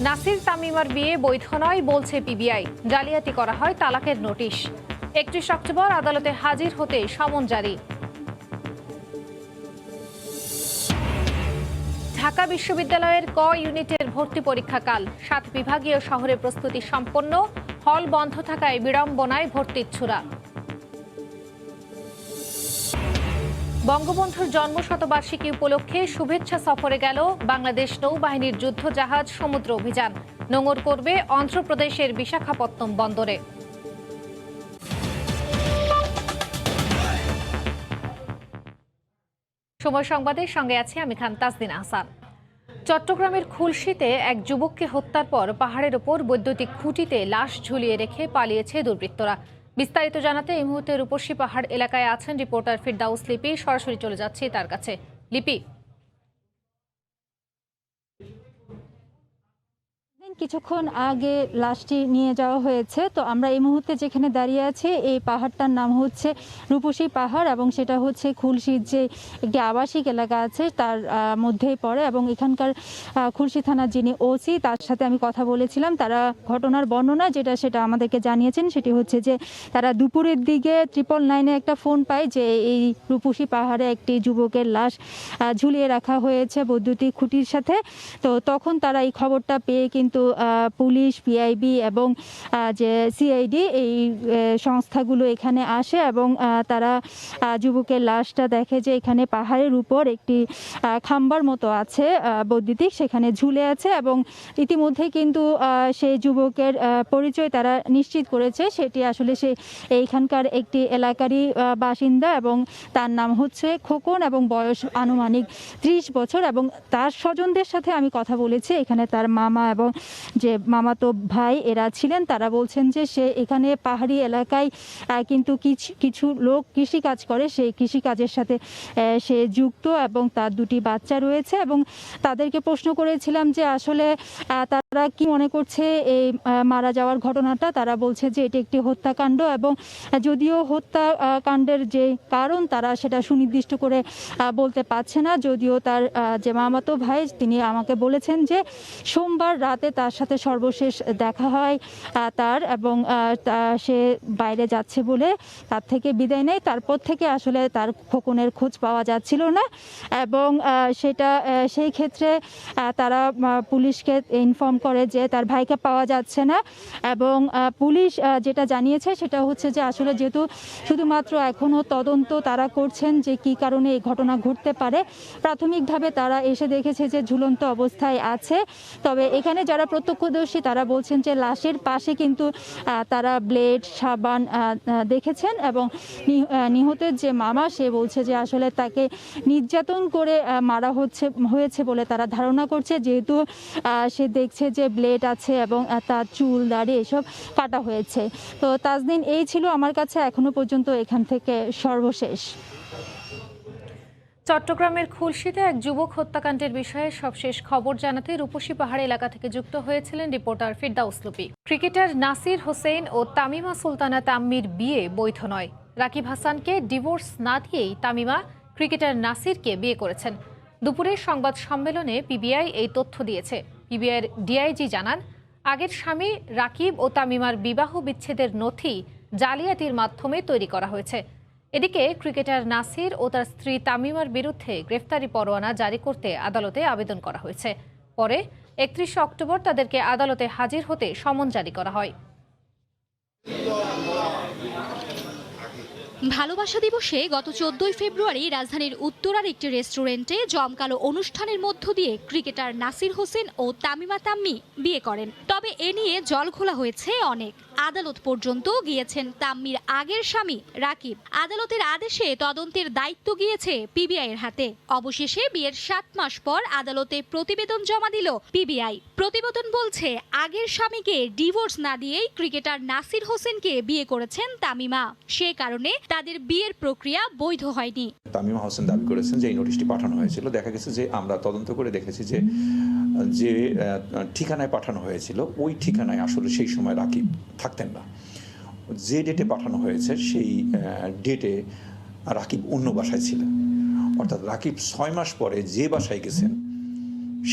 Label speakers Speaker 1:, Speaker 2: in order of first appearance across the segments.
Speaker 1: নাসির তামিমার বিয়ে বৈধ নয় বলছে পিবিআই। জালিয়াতি করা হয় তালাকের নোটিশ। 31 অক্টোবর আদালতে হাজির হতে সমন জারি। ঢাকা বিশ্ববিদ্যালয়ের ক ইউনিটের ভর্তি পরীক্ষা কাল। 7 বিভাগীয় শহরে প্রস্তুতি সম্পন্ন। হল বন্ধ থাকায় বিড়ম্বনায় ভর্তিচ্ছুরা। বঙ্গবন্ধুর জন্মশতবার্ষিকী উপলক্ষে শুভেচ্ছা সফরে গেল বাংলাদেশ নৌবাহিনীর যুদ্ধজাহাজ সমুদ্র অভিযান। নোঙর করবে অন্ধ্রপ্রদেশের বিশাখাপত্তনম বন্দরে। সময় সংবাদের সঙ্গে আছি আমি খান তাসদিন আহসান। চট্টগ্রামের খুলশীতে এক যুবককে হত্যার পর পাহাড়ের ওপর বৈদ্যুতিক খুঁটিতে লাশ ঝুলিয়ে রেখে পালিয়েছে দুর্বৃত্তরা। বিস্তারিত জানাতে এই মুহূর্তে রূপসী পাহাড় এলাকায় আছেন রিপোর্টার ফিরদাউস লিপি। সরাসরি চলে যাচ্ছি তার কাছে। লিপি,
Speaker 2: কিছুক্ষণ আগে লাশটি নিয়ে যাওয়া হয়েছে। তো আমরা এই মুহূর্তে যেখানে দাঁড়িয়ে আছি এই পাহাড়টার নাম হচ্ছে রূপসী পাহাড় এবং সেটা হচ্ছে খুলশীর যে একটি আবাসিক এলাকা আছে তার মধ্যেই পড়ে এবং এখানকার খুলশী থানার যিনি ওসি তার সাথে আমি কথা বলেছিলাম। তারা ঘটনার বর্ণনা সেটা আমাদেরকে জানিয়েছেন। সেটি হচ্ছে যে তারা দুপুরের দিকে 999-এ একটা ফোন পায় যে এই রূপসী পাহাড়ে একটি যুবকের লাশ ঝুলিয়ে রাখা হয়েছে বৈদ্যুতিক খুঁটির সাথে। তো তখন তারা এই খবরটা পেয়ে কিন্তু পুলিশ, পিআইবি এবং যে সিআইডি এই সংস্থাগুলো এখানে আসে এবং তারা যুবকের লাশটা দেখে যে এখানে পাহাড়ের উপর একটি খাম্বার মতো আছে বৈদ্যুতিক, সেখানে ঝুলে আছে এবং ইতিমধ্যে কিন্তু সেই যুবকের পরিচয় তারা নিশ্চিত করেছে। সেটি আসলে সে এইখানকার একটি এলাকারই বাসিন্দা এবং তার নাম হচ্ছে খোকন এবং বয়স আনুমানিক 30 বছর এবং তার স্বজনদের সাথে আমি কথা বলেছি। এখানে তার মামা এবং যে মামাতো ভাই এরা ছিলেন। তারা বলছেন যে সে এখানে পাহাড়ি এলাকায় কিন্তু কিছু লোক কৃষিকাজ করে, সেই কৃষিকাজের সাথে সে যুক্ত এবং তার 2টি বাচ্চা রয়েছে এবং তাদেরকে প্রশ্ন করেছিলাম যে আসলে তারা কি মনে করছে এই মারা যাওয়ার ঘটনাটা। তারা বলছে যে এটি একটি হত্যাকাণ্ড এবং যদিও হত্যাকাণ্ডের যে কারণ তারা সেটা সুনির্দিষ্ট করে বলতে পারছে না। যদিও তার যে মামাতো ভাই তিনি আমাকে বলেছেন যে সোমবার রাতে তার সাথে সর্বশেষ দেখা হয় তার এবং সে বাইরে যাচ্ছে বলে তার থেকে বিদায় নেয়। তারপর থেকে আসলে তার খোকনের খোঁজ পাওয়া যাচ্ছিল না এবং সেটা সেই ক্ষেত্রে তারা পুলিশকে ইনফর্ম করে যে তার ভাইকে পাওয়া যাচ্ছে না এবং পুলিশ যেটা জানিয়েছে সেটা হচ্ছে যে আসলে যেহেতু শুধুমাত্র এখনও তদন্ত তারা করছেন যে কী কারণে এই ঘটনা ঘটতে পারে। প্রাথমিকভাবে তারা এসে দেখেছে যে ঝুলন্ত অবস্থায় আছে। তবে এখানে যারা প্রত্যক্ষদর্শী তারা বলছেন যে লাশের পাশে কিন্তু তারা ব্লেড, সাবান দেখেছেন এবং নিহতের যে মামা সে বলছে যে আসলে তাকে নির্যাতন করে মারা হয়েছে বলে তারা ধারণা করছে, যেহেতু সে দেখছে যে ব্লেড আছে এবং তার চুল দাড়ি এসব কাটা হয়েছে। তো তাজদিন, এই ছিল আমার কাছে এখনো পর্যন্ত এখান থেকে সর্বশেষ।
Speaker 1: চট্টগ্রামের খুলশীতে এক যুবক হত্যাকাণ্ডের বিষয়ে সবশেষ খবর জানাতে রূপসী পাহাড় এলাকা থেকে যুক্ত হয়েছিলেন রিপোর্টার ফিরদাউস লিপি। ক্রিকেটার নাসির হোসেন ও তামিমা সুলতানা তাম্মির বিয়ে বৈধ নয়। রাকিব হাসানকে ডিভোর্স না দিয়েই তামিমা ক্রিকেটার নাসিরকে বিয়ে করেছেন। দুপুরের সংবাদ সম্মেলনে পিবিআই এই তথ্য দিয়েছে। পিবিআইয়ের ডিআইজি জানান, আগের স্বামী রাকিব ও তামিমার বিবাহ বিচ্ছেদের নথি জালিয়াতির মাধ্যমে তৈরি করা হয়েছে। এদিকে ক্রিকেটার নাসির ও তার স্ত্রী তামিমার বিরুদ্ধে গ্রেফতারি পরোয়ানা জারি করতে আদালতে আবেদন করা হয়েছে। পরে 31 অক্টোবর তাদেরকে আদালতে হাজির হতে সমন জারি করা হয়।
Speaker 3: ভালোবাসা দিবসে গত 14 ফেব্রুয়ারি রাজধানীর উত্তরার একটি রেস্টুরেন্টে জমকালো অনুষ্ঠানের মধ্য দিয়ে ক্রিকেটার নাসির হোসেন ও তামিমা তাম্মি বিয়ে করেন। তবে এ নিয়ে জলঘোলা হয়েছে অনেক। আদালত পর্যন্ত গিয়েছেন তাম্মির আগের স্বামী রাকিব। আদালতের আদেশে তদন্তের দায়িত্ব গিয়েছে পিবিআইয়ের হাতে। অবশেষে বিয়ের 7 মাস পর আদালতে প্রতিবেদন জমা দিল পিবিআই। প্রতিবেদন বলছে আগের স্বামীকে ডিভোর্স না দিয়েই ক্রিকেটার নাসির হোসেনকে বিয়ে করেছেন তামিমা। সে কারণে তাদের বিয়ের প্রক্রিয়া বৈধ হয়নি।
Speaker 4: তামিমা হোসেন দাবি করেছেন যে এই নোটিশটি পাঠানো হয়েছিল। দেখা গেছে যে আমরা তদন্ত করে দেখেছি যে যে ঠিকানায় পাঠানো হয়েছিল ওই ঠিকানায় আসলে সেই সময় রাকিব থাকতেন না। যে ডেটে পাঠানো হয়েছে সেই ডেটে রাকিব অন্য বাসায় ছিলেন। অর্থাৎ রাকিব 6 মাস পরে যে বাসায় গেছেন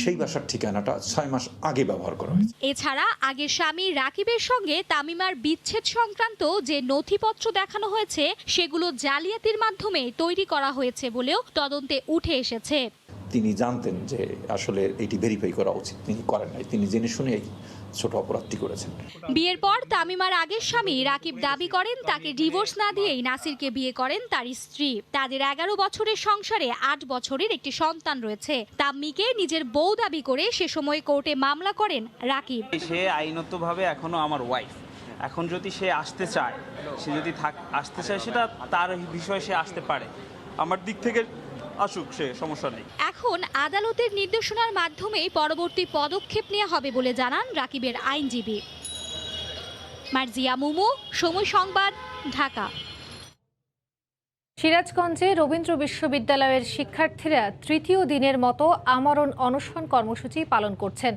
Speaker 4: সেই বাসার ঠিকানাটা 6 মাস আগে ব্যবহার করা হয়েছে।
Speaker 3: এছাড়া আগে স্বামী রাকিবের সঙ্গে তামিমার বিচ্ছেদ সংক্রান্ত যে নথিপত্র দেখানো হয়েছে সেগুলো জালিয়াতির মাধ্যমে তৈরি করা হয়েছে বলেও তদন্তে উঠে এসেছে।
Speaker 4: তিনি জানতেন যে আসলে এটি ভেরিফাই করা উচিত, তিনি করেন নাই, তিনি জেনে শুনেই ছোট অপরাধটি করেছেন।
Speaker 3: বিয়ের পর তামিমার আগের স্বামী রাকিব দাবি করেন তাকে ডিভোর্স না দিয়েই নাসিরকে বিয়ে করেন তার স্ত্রী। তাদের 11 বছরের সংসারে 8 বছরের একটি সন্তান রয়েছে। তাম্মিকে নিজের বউ দাবি করে সে সময় কোর্টে মামলা করেন রাকিব।
Speaker 5: সে আইনতভাবে এখনো আমার ওয়াইফ। এখন যদি সে আসতে চায়, সে যদি আসতে চায়, সেটা তার বিষয়ে সে আসতে পারে। আমার দিক থেকে আসুক, সে সমস্যা নেই।
Speaker 3: এখন আদালতের নির্দেশনার মাধ্যমে পরবর্তী পদক্ষেপ নেওয়া হবে বলে জানান রাকিবের আইনজীবী। মার্জিয়া মুমু, সময় সংবাদ, ঢাকা।
Speaker 1: সিরাজগঞ্জে রবীন্দ্র বিশ্ববিদ্যালয়ের শিক্ষার্থীরা তৃতীয় দিনের মতো আমরণ অনশন কর্মসূচি পালন করছেন।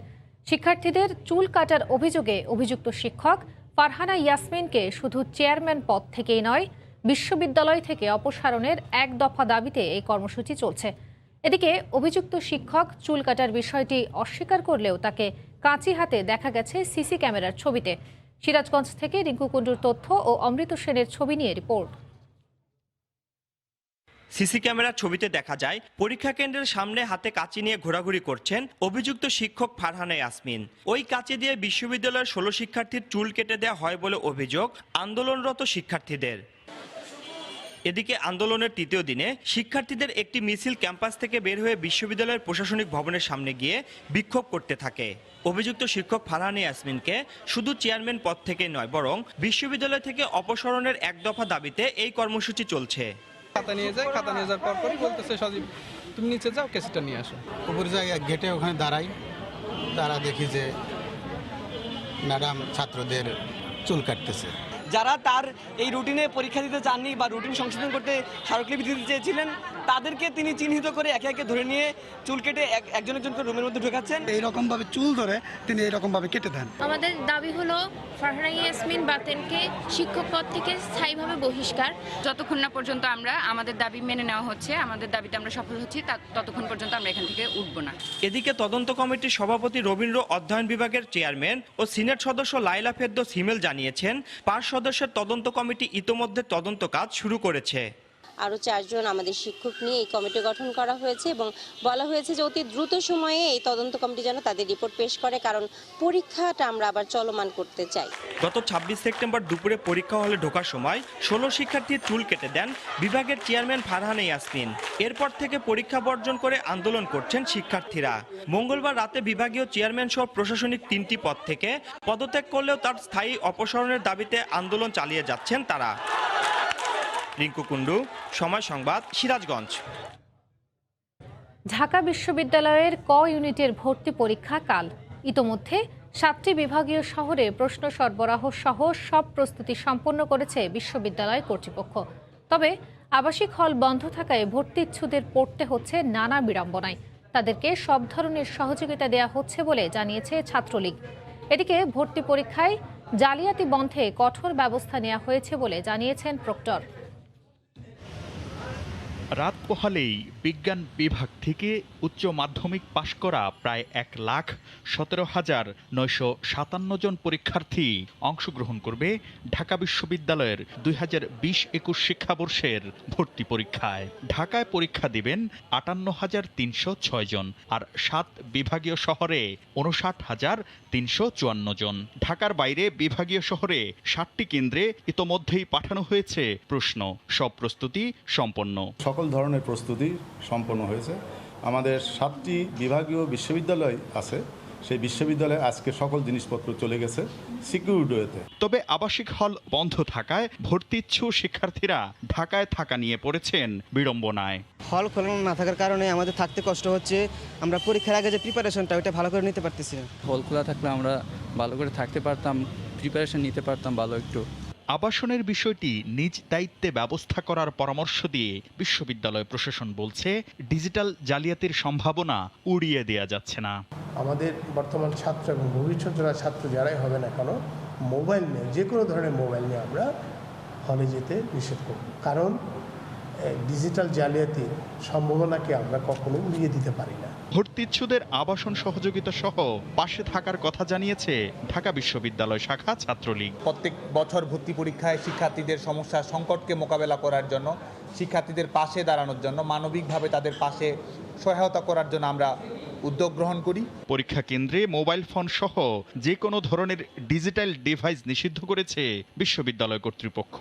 Speaker 1: শিক্ষার্থীদের চুল কাটার অভিযোগে অভিযুক্ত শিক্ষক ফারহানা ইয়াসমিনকে শুধু চেয়ারম্যান পদ থেকেই নয়, বিশ্ববিদ্যালয় থেকে অপসারণের এক দফা দাবিতে এই কর্মসূচি চলছে। এদিকে অভিযুক্ত শিক্ষক চুল কাটার বিষয়টি অস্বীকার করলেও তাকে কাঁচি হাতে দেখা গেছে সিসি ক্যামেরার ছবিতে। সিরাজগঞ্জ থেকে রিঙ্কু কুণ্ডুর তথ্য ও অমৃত সেনের ছবি নিয়ে রিপোর্ট।
Speaker 6: সিসি ক্যামেরার ছবিতে দেখা যায় পরীক্ষা কেন্দ্রের সামনে হাতে কাঁচি নিয়ে ঘোরাঘুরি করছেন অভিযুক্ত শিক্ষক ফারহানা ইয়াসমিন। ওই কাঁচি দিয়ে বিশ্ববিদ্যালয়ের 16 শিক্ষার্থীর চুল কেটে দেওয়া হয় বলে অভিযোগ আন্দোলনরত শিক্ষার্থীদের। এদিকে আন্দোলনের তৃতীয় দিনে শিক্ষার্থীদের একটি মিছিল ক্যাম্পাস থেকে বের হয়ে বিশ্ববিদ্যালয়ের প্রশাসনিক ভবনের সামনে গিয়ে বিক্ষোভ করতে থাকে। অভিযুক্ত শিক্ষক ফারহানা ইয়াসমিনকে শুধু চেয়ারম্যান পদ থেকে নয়, বরং বিশ্ববিদ্যালয় থেকে অপসারণের এক দফা দাবিতে এই কর্মসূচি চলছে।
Speaker 7: খাতা নিয়ে যায়, খাতা নিয়ে যাওয়ার পরই বলতেছে সজীব তুমি নিচে যাও, কেসটা নিয়ে আসো।
Speaker 8: উপরে যাই গেটে ওখানে দাঁড়াই, তারা দেখি যে ম্যাডাম ছাত্রদের চুল কাটতেছে।
Speaker 9: যারা তার এই রুটিনে পরীক্ষা দিতে চাননি বা রুটিন সংশোধন করতে স্মারকলিপি দিতে চেয়েছিলেন, তাদেরকে তিনি চিহ্নিত করে একে একে ধরে নিয়ে চুল কেটে একজন একজন করে রুমের মধ্যে ঢোকাচ্ছেন।
Speaker 8: এইরকম ভাবে চুল ধরে তিনি এইরকম ভাবে কেটে দেন।
Speaker 10: আমাদের দাবি হলো ফারহানা ইয়াসমিন বাতেনকে শিক্ষক পদ থেকে স্থায়ীভাবে বহিষ্কার। যতক্ষণ না পর্যন্ত আমাদের দাবি মেনে নেওয়া হচ্ছে, আমাদের দাবিতে আমরা সফল হচ্ছি, ততক্ষণ পর্যন্ত আমরা এখান থেকে উঠব না।
Speaker 6: এদিকে তদন্ত কমিটির সভাপতি রবীন্দ্র অধ্যয়ন বিভাগের চেয়ারম্যান ও সিনেট সদস্য লাইলা ফেরদৌস হিমেল জানিয়েছেন 5 সদস্যের তদন্ত কমিটি ইতোমধ্যে তদন্ত কাজ শুরু করেছে।
Speaker 11: আরও 4 জন আমাদের শিক্ষক নিয়ে এই কমিটি গঠন করা হয়েছে এবং বলা হয়েছে যে অতি দ্রুত সময়ে এই তদন্ত কমিটি যেন তাদের রিপোর্ট পেশ করে, কারণ পরীক্ষাটা আমরা আবার চলমান করতে চাই।
Speaker 6: গত 26 সেপ্টেম্বর দুপুরে পরীক্ষা হলে ঢোকার সময় 16 শিক্ষার্থীর চুল কেটে দেন বিভাগের চেয়ারম্যান ফারহানা ইয়াসমিন। এরপর থেকে পরীক্ষা বর্জন করে আন্দোলন করছেন শিক্ষার্থীরা। মঙ্গলবার রাতে বিভাগীয় চেয়ারম্যান সহ প্রশাসনিক 3টি পদ থেকে পদত্যাগ করলেও তার স্থায়ী অপসারণের দাবিতে আন্দোলন চালিয়ে যাচ্ছেন তারা। রিঙ্কু কুণ্ডু, সময় সংবাদ, সিরাজগঞ্জ।
Speaker 1: ঢাকা বিশ্ববিদ্যালয়ের ক ইউনিটের ভর্তি পরীক্ষা কাল। ইতোমধ্যে 7টি বিভাগীয় শহরে প্রশ্ন সরবরাহ সহ সব প্রস্তুতি সম্পন্ন করেছে বিশ্ববিদ্যালয় কর্তৃপক্ষ। তবে আবাসিক হল বন্ধ থাকায় ভর্তি ইচ্ছুদের পড়তে হচ্ছে নানা বিড়ম্বনায়। তাদেরকে সব ধরনের সহযোগিতা দেওয়া হচ্ছে বলে জানিয়েছে ছাত্রলীগ। এদিকে ভর্তি পরীক্ষায় জালিয়াতি বন্ধে কঠোর ব্যবস্থা নেওয়া হয়েছে বলে জানিয়েছেন প্রক্টর।
Speaker 12: রাত পোহালেই বিজ্ঞান বিভাগ থেকে উচ্চ মাধ্যমিক পাশ করা প্রায় 1,17,957 জন পরীক্ষার্থী অংশগ্রহণ করবে ঢাকা বিশ্ববিদ্যালয়ের 2020-21 শিক্ষাবর্ষের ভর্তি পরীক্ষায়। ঢাকায় পরীক্ষা দিবেন 58,306 জন, আর 7 বিভাগীয় শহরে 59,354 জন। ঢাকার বাইরে বিভাগীয় শহরে 7টি কেন্দ্রে ইতোমধ্যেই পাঠানো হয়েছে প্রশ্ন। সব প্রস্তুতি সম্পন্ন।
Speaker 13: সকল ধরনের প্রস্তুতি সম্পন্ন হয়েছে। আমাদের 7টি বিভাগীয় বিশ্ববিদ্যালয় আছে, সেই বিশ্ববিদ্যালয়ে আজকে সকল জিনিসপত্র চলে গেছে সিকিউরড ওয়েতে।
Speaker 12: তবে আবাসিক হল বন্ধ থাকায় ভর্তিচ্ছু শিক্ষার্থীরা ঢাকায় থাকা নিয়ে পড়েছেন বিড়ম্বনায়।
Speaker 9: হল খোলা না থাকার কারণে আমাদের থাকতে কষ্ট হচ্ছে। আমরা পরীক্ষার আগে যে প্রিপারেশনটা ওটা ভালো করে নিতে পারতেছি না।
Speaker 5: হল খোলা থাকলে আমরা ভালো করে থাকতে পারতাম, প্রিপারেশন নিতে পারতাম ভালো একটু।
Speaker 12: আবাসনের বিষয়টি নিজ দায়িত্বে ব্যবস্থা করার পরামর্শ দিয়ে বিশ্ববিদ্যালয় প্রশাসন বলছে ডিজিটাল জালিয়াতির সম্ভাবনা উড়িয়ে দেওয়া যাচ্ছে না।
Speaker 8: আমাদের বর্তমান ছাত্র এবং ভবিষ্যৎ ছাত্র যারাই হবে না কেন, মোবাইল নিয়ে, যে কোনো ধরনের মোবাইল নিয়ে আমরা হলে যেতে নিষেধ করব, কারণ ডিজিটাল জালিয়াতির সম্ভাবনাকে আমরা কখনোই উড়িয়ে দিতে পারি না।
Speaker 12: ভর্তিচ্ছুদের আবাসন সহযোগিতা সহ পাশে থাকার কথা জানিয়েছে ঢাকা বিশ্ববিদ্যালয় শাখা ছাত্রলীগ।
Speaker 14: প্রত্যেক বছর ভর্তি পরীক্ষায় শিক্ষার্থীদের সমস্যা সংকটকে মোকাবেলা করার জন্য, শিক্ষার্থীদের পাশে দাঁড়ানোর জন্য, মানবিকভাবে তাদের পাশে সহায়তা করার জন্য আমরা উদ্যোগ গ্রহণ করি।
Speaker 12: পরীক্ষা কেন্দ্রে মোবাইল ফোন সহ যে কোনো ধরনের ডিজিটাল ডিভাইস নিষিদ্ধ করেছে বিশ্ববিদ্যালয় কর্তৃপক্ষ।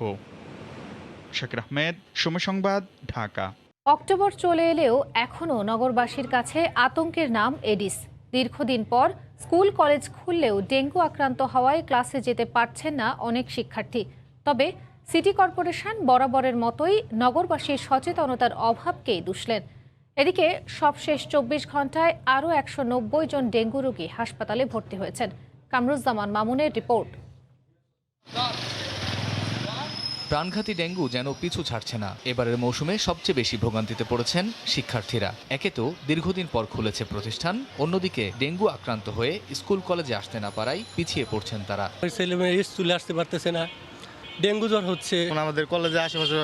Speaker 12: শাকির আহমেদ, সময় সংবাদ, ঢাকা।
Speaker 1: অক্টোবর চলে এলেও এখনও নগরবাসীর কাছে আতঙ্কের নাম এডিস। দীর্ঘদিন পর স্কুল কলেজ খুললেও ডেঙ্গু আক্রান্ত হওয়ায় ক্লাসে যেতে পারছেন না অনেক শিক্ষার্থী। তবে সিটি কর্পোরেশন বরাবরের মতোই নগরবাসীর সচেতনতার অভাবকেই দুষলেন। এদিকে সবশেষ 24 ঘন্টায় আরও 190 জন ডেঙ্গু রোগী হাসপাতালে ভর্তি হয়েছেন। কামরুজ্জামান মামুনের রিপোর্ট।
Speaker 15: প্রাণঘাতী ডেঙ্গু যেন পিছু ছাড়ছে না। এবারের মৌসুমে সবচেয়ে বেশি ভোগান্তিতে পড়েছেন শিক্ষার্থীরা। একে তো দীর্ঘদিন পর খুলেছে প্রতিষ্ঠান, অন্যদিকে ডেঙ্গু আক্রান্ত হয়ে স্কুল কলেজে আসতে না পারায় পিছিয়ে পড়ছেন তারা।
Speaker 16: ছেলেমেয়ে স্কুলে আসতে পারতেছে না, ডেঙ্গু জ্বর হচ্ছে।
Speaker 17: আমাদের কলেজে আশেপাশে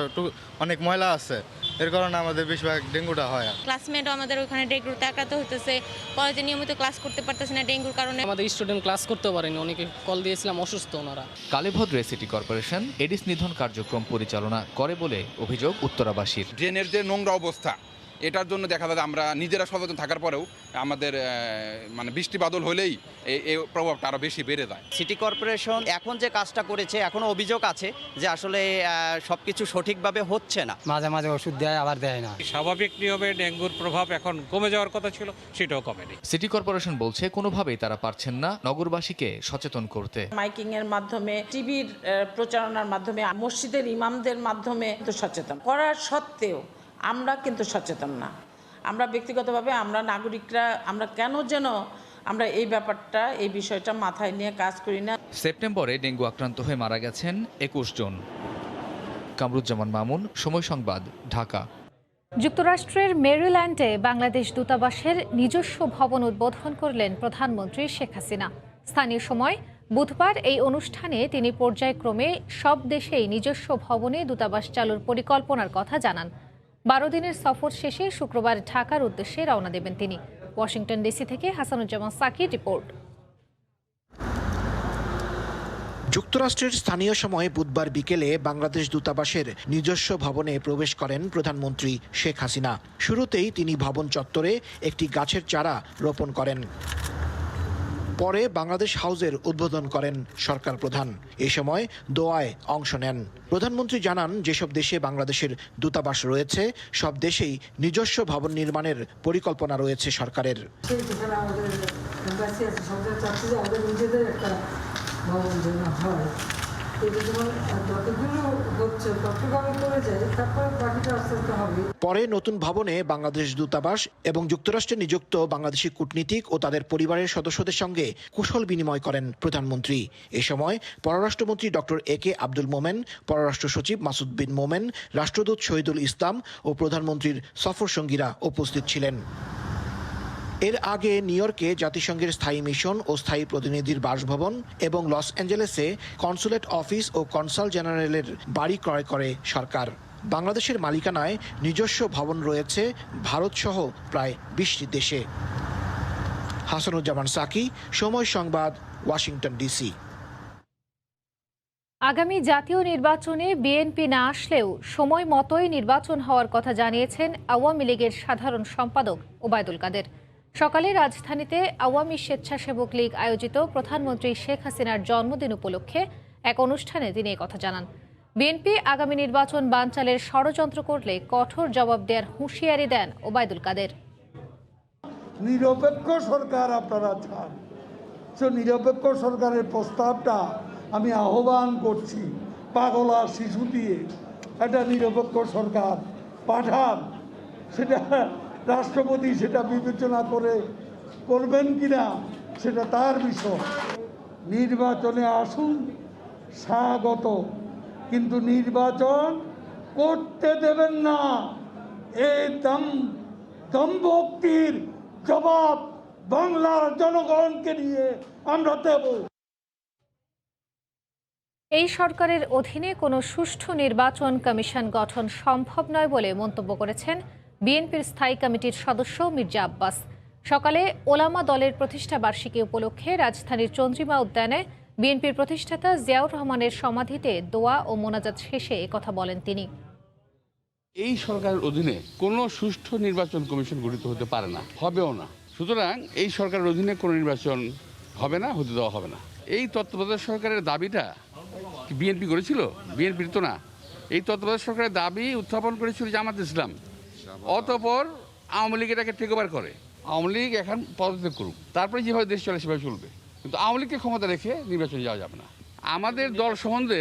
Speaker 17: অনেক ময়লা আছে, এর কারণে আমাদের বেশিরভাগ ডেঙ্গুটা হয়।
Speaker 18: ক্লাসমেটও আমাদের ওখানে ডেঙ্গুতে আক্রান্ত হতেছে, কলেজে নিয়মিত ক্লাস করতে পারতেছে না ডেঙ্গুর কারণে।
Speaker 19: আমাদের স্টুডেন্ট ক্লাস করতে পারেনি, অনেকে কল দিয়েছিলাম অসুস্থ ওনারা।
Speaker 15: কালেভদ্রে সিটি কর্পোরেশন এডিস নিধন কার্যক্রম পরিচালনা করে বলে অভিযোগ উত্তরাবাসীর।
Speaker 20: ড্রেনের যে নোংরা অবস্থা, এটার জন্য দেখা যায় আমরা নিজেরা সচেতন থাকার পরেও আমাদের মানে বৃষ্টি বাদল হলেই এই প্রভাবটা আরও বেশি বেড়ে যায়।
Speaker 21: সিটি কর্পোরেশন এখন যে কাজটা করেছে, এখনও অভিযোগ আছে যে আসলে সব কিছু সঠিকভাবে হচ্ছে না।
Speaker 22: মাঝে মাঝে ওষুধ দেয়, আবার দেয় না।
Speaker 23: স্বাভাবিক নিয়মে ডেঙ্গুর প্রভাব এখন কমে যাওয়ার কথা ছিল, সেটাও কমেনি।
Speaker 15: সিটি কর্পোরেশন বলছে কোনোভাবেই তারা পারছেন না নগরবাসীকে সচেতন করতে।
Speaker 24: মাইকিং এর মাধ্যমে, টিভির প্রচারণার মাধ্যমে, মসজিদের ইমামদের মাধ্যমে সচেতন করার সত্ত্বেও আমরা কিন্তু সচেতন না। আমরা ব্যক্তিগতভাবে, আমরা নাগরিকরা, আমরা কেন যেন আমরা এই ব্যাপারটা, এই বিষয়টা মাথায় নিয়ে কাজ করি না।
Speaker 15: সেপ্টেম্বরে ডেঙ্গু আক্রান্ত হয়ে মারা গেছেন 21 জন। কামরুজ্জামান মামুন, সময় সংবাদ, ঢাকা।
Speaker 1: যুক্তরাষ্ট্রের মেরিল্যান্ডে বাংলাদেশ দূতাবাসের নিজস্ব ভবন উদ্বোধন করলেন প্রধানমন্ত্রী শেখ হাসিনা। স্থানীয় সময় বুধবার এই অনুষ্ঠানে তিনি পর্যায়ক্রমে সব দেশেই নিজস্ব ভবনে দূতাবাস চালুর পরিকল্পনার কথা জানান। 12 দিনের সফর শেষে শুক্রবার ঢাকার উদ্দেশ্যে রওনা দেবেন তিনি। ওয়াশিংটন ডিসি থেকে হাসানুজ্জামান সাকির রিপোর্ট।
Speaker 25: যুক্তরাষ্ট্রের স্থানীয় সময় বুধবার বিকেলে বাংলাদেশ দূতাবাসের নিজস্ব ভবনে প্রবেশ করেন প্রধানমন্ত্রী শেখ হাসিনা। শুরুতেই তিনি ভবন চত্বরে একটি গাছের চারা রোপণ করেন। পরে বাংলাদেশ হাউসের উদ্বোধন করেন সরকার প্রধান। এ সময় দোয়ায় অংশ নেন। প্রধানমন্ত্রী জানান, যেসব দেশে বাংলাদেশের দূতাবাস রয়েছে সব দেশেই নিজস্ব ভবন নির্মাণের পরিকল্পনা রয়েছে সরকারের। পরে নতুন ভবনে বাংলাদেশ দূতাবাস এবং যুক্তরাষ্ট্রে নিযুক্ত বাংলাদেশি কূটনীতিক ও তাদের পরিবারের সদস্যদের সঙ্গে কুশল বিনিময় করেন প্রধানমন্ত্রী। এ সময় পররাষ্ট্রমন্ত্রী ডক্টর এ.কে. আব্দুল মোমেন, পররাষ্ট্র সচিব মাসুদ বিন মোমেন, রাষ্ট্রদূত শহীদুল ইসলাম ও প্রধানমন্ত্রীর সফর সঙ্গীরা উপস্থিত ছিলেন। এর আগে নিউ ইয়র্কে জাতিসংঘের স্থায়ী মিশন ও স্থায়ী প্রতিনিধির বাসভবন এবং লস অ্যাঞ্জেলেসে কনসুলেট অফিস ও কনসাল জেনারেলের বাড়ি ক্রয় করে সরকার। বাংলাদেশের মালিকানায় নিজস্ব ভবন রয়েছে ভারতসহ প্রায় 20টি দেশে। হাসানুজ্জামান সাকি, সময় সংবাদ, ওয়াশিংটন ডিসি।
Speaker 1: আগামী জাতীয় নির্বাচনে বিএনপি না আসলেও সময় মতোই নির্বাচন হওয়ার কথা জানিয়েছেন আওয়ামী লীগের সাধারণ সম্পাদক ওবায়দুল কাদের। সকালে রাজধানীতে আওয়ামী স্বেচ্ছাসেবক লীগ আয়োজিত প্রধানমন্ত্রী শেখ হাসিনার জন্মদিন উপলক্ষে এক অনুষ্ঠানে তিনি কথা জানান। বিএনপি আগামী নির্বাচন বানচালের ষড়যন্ত্র করলে কঠোর জবাব দেওয়ার হুঁশিয়ারি দেন ওবায়দুল কাদের।
Speaker 26: নিরপেক্ষ সরকার আপনারা চান, সে নিরপেক্ষ সরকারের প্রস্তাবটা আমি আহ্বান করছি। পাগলা শিশু দিয়ে একটা নিরপেক্ষ সরকার পাঠান, সেটা রাষ্ট্রপতি সেটা বিবেচনা করে করবেন কিনা সেটা তার বিষয়। নির্বাচনে আসুন, স্বাগত, কিন্তু নির্বাচন করতে দেবেন না। এই দম্ভক্তির জবাব বাংলার জনগণকে নিয়ে আমরা দেব।
Speaker 1: এই সরকারের অধীনে কোনো সুষ্ঠু নির্বাচন কমিশন গঠন সম্ভব নয় বলে মন্তব্য করেছেন বিএনপির স্থায়ী কমিটির সদস্য মির্জা আব্বাস। সকালে ওলামা দলের প্রতিষ্ঠা বার্ষিকী উপলক্ষে রাজধানীর চন্দ্রিমা উদ্যানে বিএনপির প্রতিষ্ঠাতা জিয়াউর রহমানের সমাধিতে দোয়া ও মোনাজাত শেষে একথা বলেন তিনি।
Speaker 2: এই সরকারের অধীনে কোনো সুষ্ঠু নির্বাচন কমিশন গঠিত হতে পারে না, হবেও না। সুতরাং এই সরকারের অধীনে কোনো নির্বাচন হবে না, হতে দেওয়া হবে না। এই তত্ত্বাবধায়ক সরকারের দাবিটা বিএনপি করেছিল, বিএনপির তো না। এই তত্ত্বাবধায়ক সরকারের দাবি উত্থাপন করেছিল জামাত ইসলাম, অতঃপর আওয়ামী লীগ এটাকে টেক ওভার করে। আওয়ামী লীগ এখন পদত্যাগ করুক, তারপরে যেভাবে দেশ চলে সেভাবে চলবে, কিন্তু আওয়ামী লীগকে ক্ষমতা রেখে নির্বাচনে যাওয়া যাবে না। আমাদের দল সম্বন্ধে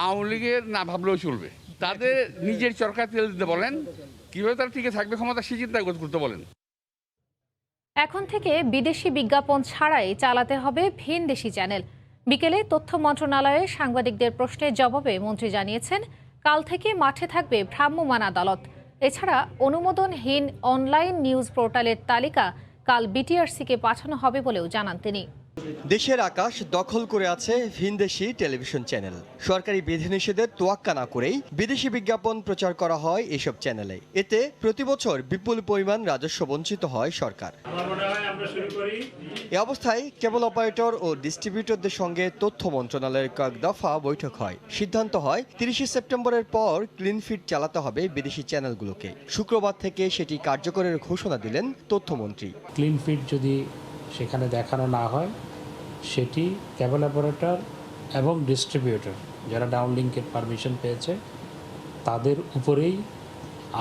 Speaker 2: আওয়ামী লীগের না ভাবলেও চলবে, তাদের নিজের চরকা তেল দিতে বলেন, কীভাবে তারা টিকে থাকবে ক্ষমতা সে চিন্তা করতে বলেন।
Speaker 1: এখন থেকে বিদেশি বিজ্ঞাপন ছাড়াই চালাতে হবে ভিনদেশি চ্যানেল। বিকেলে তথ্য মন্ত্রণালয়ে সাংবাদিকদের প্রশ্নের জবাবে মন্ত্রী জানিয়েছেন, কাল থেকে মাঠে থাকবে ভ্রাম্যমাণ আদালত। এছাড়া অনুমোদনহীন অনলাইন নিউজ পোর্টালের তালিকা কাল বিটিআরসিকে পাঠানো হবে বলেও জানান তিনি।
Speaker 3: দেশের আকাশ দখল করে আছে ভিনদেশি টেলিভিশন চ্যানেল। সরকারি বিধিনিষেধের তোয়াক্কা না করেই বিদেশি বিজ্ঞাপন প্রচার করা হয় এসব চ্যানেলে। এতে প্রতি বছর বিপুল পরিমাণ রাজস্ব বঞ্চিত হয় সরকার। এ অবস্থায় কেবল অপারেটর ও ডিস্ট্রিবিউটরদের সঙ্গে তথ্য মন্ত্রণালয়ের কয়েক দফা বৈঠক হয়। সিদ্ধান্ত হয় 30 সেপ্টেম্বরের পর ক্লিন ফিড চালাতে হবে বিদেশি চ্যানেলগুলোকে। শুক্রবার থেকে সেটি কার্যকরের ঘোষণা দিলেন তথ্যমন্ত্রী।
Speaker 4: ক্লিন ফিড যদি সেখানে দেখানো না হয়, সেটি কেবল অপারেটর এবং ডিস্ট্রিবিউটর যারা ডাউনলিংকের পারমিশন পেয়েছে তাদের উপরেই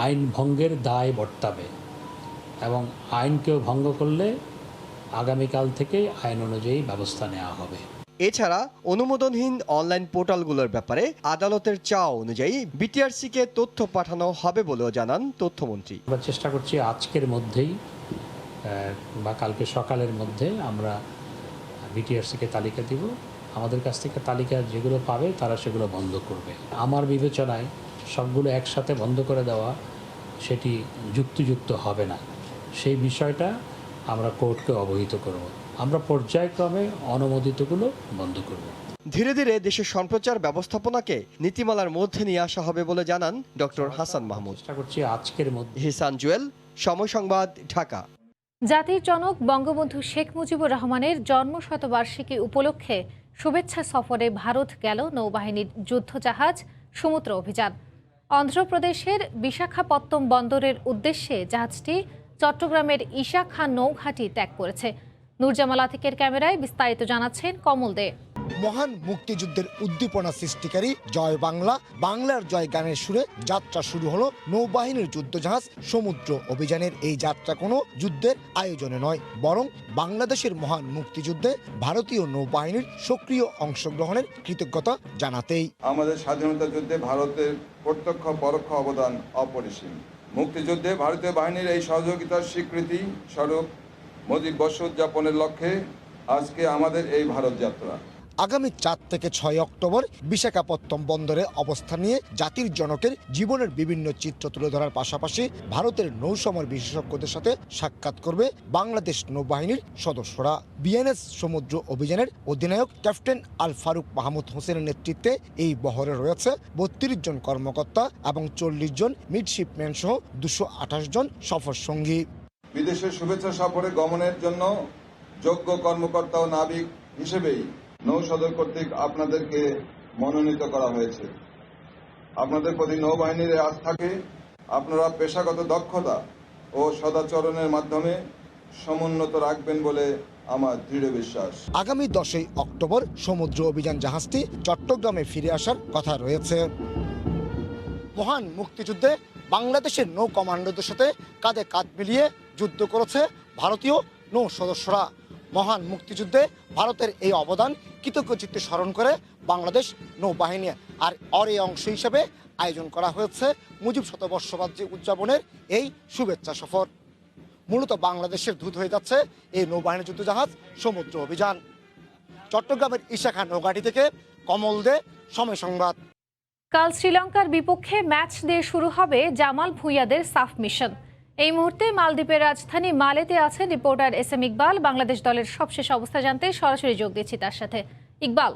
Speaker 4: আইন ভঙ্গের দায় বর্তাবে, এবং আইনকেও ভঙ্গ করলে আগামীকাল থেকে আইন অনুযায়ী ব্যবস্থা নেওয়া হবে।
Speaker 3: এছাড়া অনুমোদনহীন অনলাইন পোর্টালগুলোর ব্যাপারে আদালতের চাওয়া অনুযায়ী বিটিআরসিকে তথ্য পাঠানো হবে বলেও জানান তথ্যমন্ত্রী।
Speaker 4: আমরা চেষ্টা করছি আজকের মধ্যেই বা কালকে সকালের মধ্যে আমরা বিটিআরসিকে তালিকা দিব। আমাদের কাছ থেকে তালিকা যেগুলো পাবে তারা সেগুলো বন্ধ করবে। আমার বিবেচনায় সবগুলো একসাথে বন্ধ করে দেওয়া সেটি যুক্তিযুক্ত হবে না। সেই বিষয়টা আমরা কোর্টকে অবহিত করব। আমরা পর্যায়ক্রমে অনুমোদিতগুলো বন্ধ করব।
Speaker 3: ধীরে ধীরে দেশের সম্প্রচার ব্যবস্থাপনাকে নীতিমালার মধ্যে নিয়ে আসা হবে বলে জানান ডক্টর হাসান মাহমুদ।
Speaker 4: চেষ্টা করছি আজকের মধ্যে।
Speaker 3: হিসান জুয়েল, সময় সংবাদ, ঢাকা।
Speaker 1: জাতির জনক বঙ্গবন্ধু শেখ মুজিবুর রহমানের জন্মশতবার্ষিকী উপলক্ষে শুভেচ্ছা সফরে ভারত গেল নৌবাহিনীর যুদ্ধজাহাজ সমুদ্র অভিযান। অন্ধ্রপ্রদেশের বিশাখাপত্তনম বন্দরের উদ্দেশ্যে জাহাজটি চট্টগ্রামের ঈশা খান নৌঘাঁটি ত্যাগ করেছে। নূরজামাল আতিকের ক্যামেরায় বিস্তারিত জানাচ্ছেন কমল দে।
Speaker 7: মহান মুক্তিযুদ্ধের উদ্দীপনা সৃষ্টিকারী জয় বাংলা, বাংলার জয় গানের সুরে যাত্রা শুরু হলো নৌবাহিনীর যুদ্ধজাহাজ সমুদ্র অভিযানের। এই যাত্রা কোনো যুদ্ধের আয়োজনে নয়, বরং বাংলাদেশের মহান মুক্তিযুদ্ধে ভারতীয় নৌবাহিনীর সক্রিয় অংশগ্রহণের কৃতজ্ঞতা জানাতেই।
Speaker 10: আমাদের স্বাধীনতা যুদ্ধে ভারতের প্রত্যক্ষ পরোক্ষ অবদান অপরিসীম। মুক্তিযুদ্ধে ভারতীয় বাহিনীর এই সহযোগিতার স্বীকৃতি স্বরূপ মুজিব বর্ষ উদযাপনের লক্ষ্যে আজকে আমাদের এই ভারত যাত্রা।
Speaker 7: আগামী 4 থেকে 6 অক্টোবর বিশাখাপত্তনম বন্দরে অবস্থান নিয়ে জাতির জনকের জীবনের বিভিন্ন চিত্র তুলে ধরার পাশাপাশি ভারতের নৌসমর বিশেষজ্ঞদের সাথে সাক্ষাৎ করবে বাংলাদেশ নৌবাহিনীর সদস্যরা। বিএনএস সমুদ্র অভিযানের অধিনায়ক ক্যাপ্টেন আল ফারুক মাহমুদ হোসেনের নেতৃত্বে এই বহরে রয়েছে 32 জন কর্মকর্তা এবং 40 জন মিডশিপম্যান সহ 228 জন সফর সঙ্গী।
Speaker 10: বিদেশের শুভেচ্ছা সফরে গমনের জন্য যোগ্য কর্মকর্তা ও নাবিক হিসেবেই নৌসদর কর্তৃক আপনাদেরকে মনোনীত করা হয়েছে। আপনাদের প্রতি নৌবাহিনীর আস্থাকে আপনারা পেশাগত দক্ষতা ও সদাচরণের মাধ্যমে সমুন্নত রাখবেন বলে আমার দৃঢ় বিশ্বাস।
Speaker 7: আগামী 10 অক্টোবর সমুদ্র অভিযান জাহাজটি চট্টগ্রামে ফিরে আসার কথা রয়েছে। মহান মুক্তিযুদ্ধে বাংলাদেশের নৌ কমান্ডোদের সাথে কাঁধে কাঁধ মিলিয়ে যুদ্ধ করেছে ভারতীয় নৌ সদস্যরা। মহান মুক্তিযুদ্ধে ভারতের এই অবদান কৃতজ্ঞচিত্তে স্মরণ করে বাংলাদেশ নৌবাহিনী আর এই অংশ হিসেবে আয়োজন করা হয়েছে মুজিব শতবর্ষবার্ষিকী উদযাপনের এই শুভেচ্ছা সফর। মূলত বাংলাদেশের দূত হয়ে যাচ্ছে এই নৌবাহিনী যুদ্ধজাহাজ সমুদ্র অভিযান। চট্টগ্রামের ঈশা খান নৌঘাঁটি থেকে কমল দে, সময় সংবাদ।
Speaker 1: কাল শ্রীলঙ্কার বিপক্ষে ম্যাচ দিয়ে শুরু হবে জামাল ভুঁইয়াদের সাফ মিশন। এই মুহূর্তে মালদ্বীপের রাজধানী মালেতে আছেন রিপোর্টার SM ইকবাল। বাংলাদেশ দলের সবশেষ অবস্থা জানতে সরাসরি যোগ দিচ্ছি তার সাথে। ইকবাল,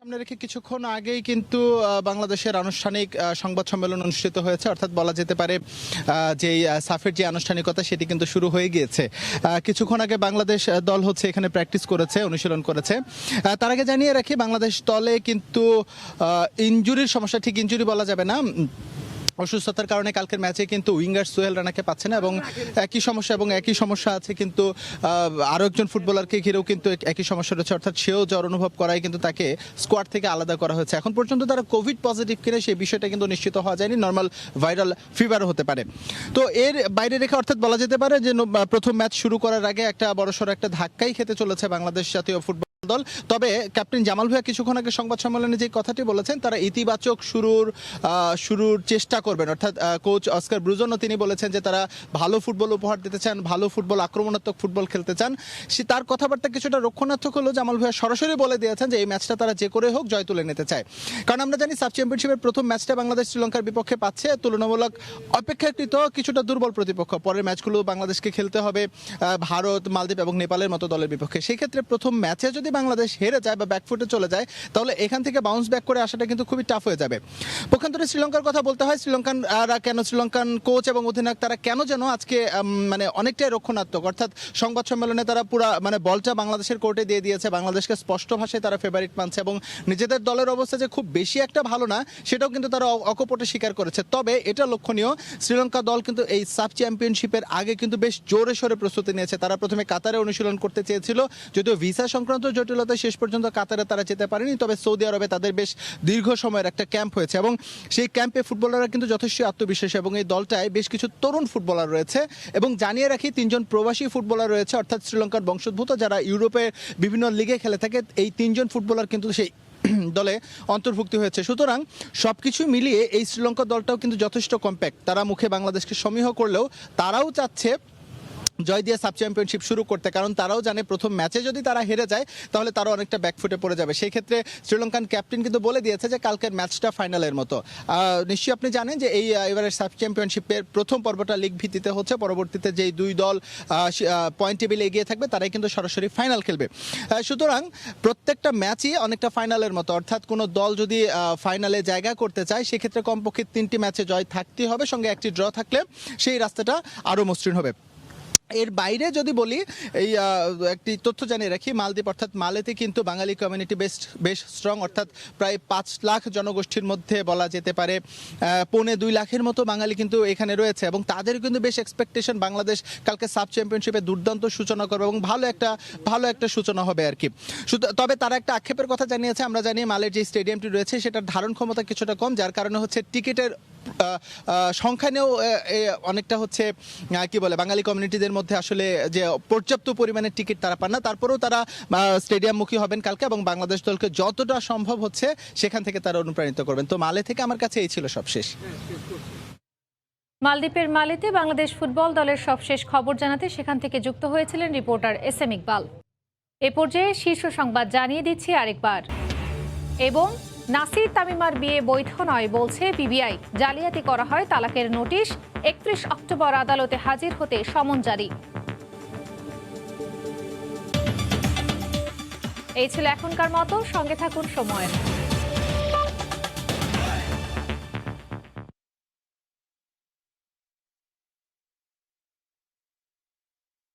Speaker 5: সামনে রেখে কিছুক্ষণ আগেই কিন্তু বাংলাদেশের আনুষ্ঠানিক সংবাদ সম্মেলন অনুষ্ঠিত হয়েছে, অর্থাৎ বলা যেতে পারে যে সাফের যে আনুষ্ঠানিকতা সেটি কিন্তু শুরু হয়ে গিয়েছে। কিছুক্ষণ আগে বাংলাদেশ দল হচ্ছে এখানে প্র্যাকটিস করেছে, অনুশীলন করেছে। তার আগে জানিয়ে রাখি বাংলাদেশ দলে কিন্তু ইনজুরির সমস্যা, ঠিক ইনজুরি বলা যাবে না, অসুস্থতার কারণে কালকের ম্যাচে কিন্তু উইঙ্গার সোহেল রানাকে পাচ্ছে না এবং একই সমস্যা আছে কিন্তু আরও একজন ফুটবলারকে ঘিরেও কিন্তু একই সমস্যা রয়েছে, অর্থাৎ সেও জ্বর অনুভব করায় কিন্তু তাকে স্কোয়াড থেকে আলাদা করা হয়েছে। এখন পর্যন্ত তারা কোভিড পজিটিভ কিনা সেই বিষয়টা কিন্তু নিশ্চিত হওয়া যায়নি, নর্মাল ভাইরাল ফিভারও হতে পারে। তো এর বাইরে রেখে অর্থাৎ বলা যেতে পারে যে প্রথম ম্যাচ শুরু করার আগে একটা বড়সড় একটা ধাক্কাই খেতে চলেছে বাংলাদেশ জাতীয় ফুটবল দল। তবে ক্যাপ্টেন জামাল ভুঁইয়া কিছুক্ষণ আগে সংবাদ সম্মেলনে যে কথাটি বলেছেন, তারা ইতিবাচক শুরুর চেষ্টা করবেন, অর্থাৎ কোচ অস্কার ব্রুজনও তিনি বলেছেন যে তারা ভালো ফুটবল উপহার দিতে চান, ভালো ফুটবল, আক্রমণাত্মক ফুটবল খেলতে চান। তার কথাবার্তা কিছুটা রক্ষণাত্মক হলো, জামাল ভুঁইয়া সরাসরি বলে দিয়েছেন যে এই ম্যাচটা তারা যে করে হোক জয় তুলে নিতে চায়। কারণ আমরা জানি সাব চ্যাম্পিয়নশিপের প্রথম ম্যাচটা বাংলাদেশ শ্রীলঙ্কার বিপক্ষে পাচ্ছে তুলনামূলক অপেক্ষাকৃত কিছুটা দুর্বল প্রতিপক্ষ। পরের ম্যাচগুলো বাংলাদেশকে খেলতে হবে ভারত, মালদ্বীপ এবং নেপালের মতো দলের বিপক্ষে। সেই ক্ষেত্রে প্রথম ম্যাচে যদি বাংলাদেশ হেরে যায় বা ব্যাকফুটে চলে যায় তাহলে এখান থেকে বাউন্স ব্যাক করে আসাটা কিন্তু খুবই টাফ হয়ে যাবে। পক্ষান্তরে শ্রীলঙ্কার কথা বলতে হয়, শ্রীলঙ্কান কোচ এবং অধিনায়ক তারা কেন যেন আজকে অনেকটাই রক্ষণাত্মক, অর্থাৎ সংবাদ সম্মেলনে তারা পুরো বলটা বাংলাদেশের কোর্টে দিয়ে দিয়েছে, বাংলাদেশকে স্পষ্ট ভাষায় তারা ফেভারিট মানছে এবং নিজেদের দলের অবস্থা যে খুব বেশি একটা ভালো না সেটাও কিন্তু তারা অকপটে স্বীকার করেছে। তবে এটা লক্ষণীয়, শ্রীলঙ্কা দল কিন্তু এই সাব চ্যাম্পিয়নশিপের আগে কিন্তু বেশ জোরে সোরে প্রস্তুতি নিয়েছে। তারা প্রথমে কাতারে অনুশীলন করতে চেয়েছিল, যদিও ভিসা সংক্রান্ত জটিলতায় শেষ পর্যন্ত কাতারে তারা যেতে পারেনি, তবে সৌদি আরবে তাদের বেশ দীর্ঘ সময়ের একটা ক্যাম্প হয়েছে এবং সেই ক্যাম্পে ফুটবলাররা কিন্তু যথেষ্ট আত্মবিশ্বাসী এবং এই দলটায় বেশ কিছু তরুণ ফুটবলার রয়েছে এবং জানিয়ে রাখি 3 জন প্রবাসী ফুটবলার রয়েছে, অর্থাৎ শ্রীলঙ্কার বংশোদ্ভূত যারা ইউরোপের বিভিন্ন লিগে খেলে থাকে। এই 3 জন ফুটবলার কিন্তু সেই দলে অন্তর্ভুক্তি হয়েছে। সুতরাং সবকিছু মিলিয়ে এই শ্রীলঙ্কা দলটাও কিন্তু যথেষ্ট কম্প্যাক্ট। তারা মুখে বাংলাদেশকে সমীহ করলেও তারাও চাচ্ছে জয় দিয়ে সাব চ্যাম্পিয়নশিপ শুরু করতে, কারণ তারাও জানে প্রথম ম্যাচে যদি তারা হেরে যায় তাহলে তারা অনেকটা ব্যাকফুটে পড়ে যাবে। সেই ক্ষেত্রে শ্রীলঙ্কান ক্যাপ্টেন কিন্তু বলে দিয়েছে যে কালকের ম্যাচটা ফাইনালের মতো। নিশ্চয়ই আপনি জানেন যে এই এবারের সাব চ্যাম্পিয়নশিপের প্রথম পর্বটা লিগ ভিত্তিতে হচ্ছে, পরবর্তীতে যেই 2 দল পয়েন্ট টেবিলে এগিয়ে থাকবে তারাই কিন্তু সরাসরি ফাইনাল খেলবে। সুতরাং প্রত্যেকটা ম্যাচই অনেকটা ফাইনালের মতো, অর্থাৎ কোনো দল যদি ফাইনালে জায়গা করতে চায় সেক্ষেত্রে কমপক্ষে 3টি ম্যাচে জয় থাকতেই হবে, সঙ্গে একটি ড্র থাকলে সেই রাস্তাটা আরও মসৃণ হবে। এর বাইরে যদি বলি, এই একটি তথ্য জানিয়ে রাখি, মালদ্বীপ অর্থাৎ মালেতে কিন্তু বাঙালি কমিউনিটি বেশ স্ট্রং, অর্থাৎ প্রায় 5 লাখ জনগোষ্ঠীর মধ্যে বলা যেতে পারে 1.25 লাখের মতো বাঙালি কিন্তু এখানে রয়েছে এবং তাদের কিন্তু বেশ এক্সপেকটেশন বাংলাদেশ কালকে সাব চ্যাম্পিয়নশিপে দুর্দান্ত সূচনা করবে এবং ভালো একটা সূচনা হবে আর কি। তবে তারা একটা আক্ষেপের কথা জানিয়েছে, আমরা জানি মালের যে স্টেডিয়ামটি রয়েছে সেটার ধারণ ক্ষমতা কিছুটা কম, যার কারণে হচ্ছে টিকিটের সংখ্যা নিয়েও অনেকটা হচ্ছে কি বলে বাঙালি কমিউনিটিদের মধ্যে আসলে যে পর্যাপ্ত পরিমাণে টিকিট তারা পান না। তারপরেও তারা স্টেডিয়ামমুখী হবেন কালকে এবং বাংলাদেশ দলকে যতটা সম্ভব হচ্ছে সেখান থেকে তারা অনুপ্রাণিত করবেন। তো মালে থেকে আমার কাছে এই ছিল সবশেষ।
Speaker 1: মালদ্বীপের মালেতে বাংলাদেশ ফুটবল দলের সবশেষ খবর জানাতে সেখান থেকে যুক্ত হয়েছিলেন রিপোর্টার SM ইকবাল। এ পর্যায়ে শীর্ষ সংবাদ জানিয়ে দিচ্ছি আরেকবার। এবং নাসির তামিমার বিয়ে বৈধ নয় বলছে BBI, জালিয়াতি করা হয় তালাকের নোটিশ, 31 অক্টোবর আদালতে হাজির হতে সমন জারি। এই ছিল এখনকার মতো, সঙ্গে থাকুন সময়ের।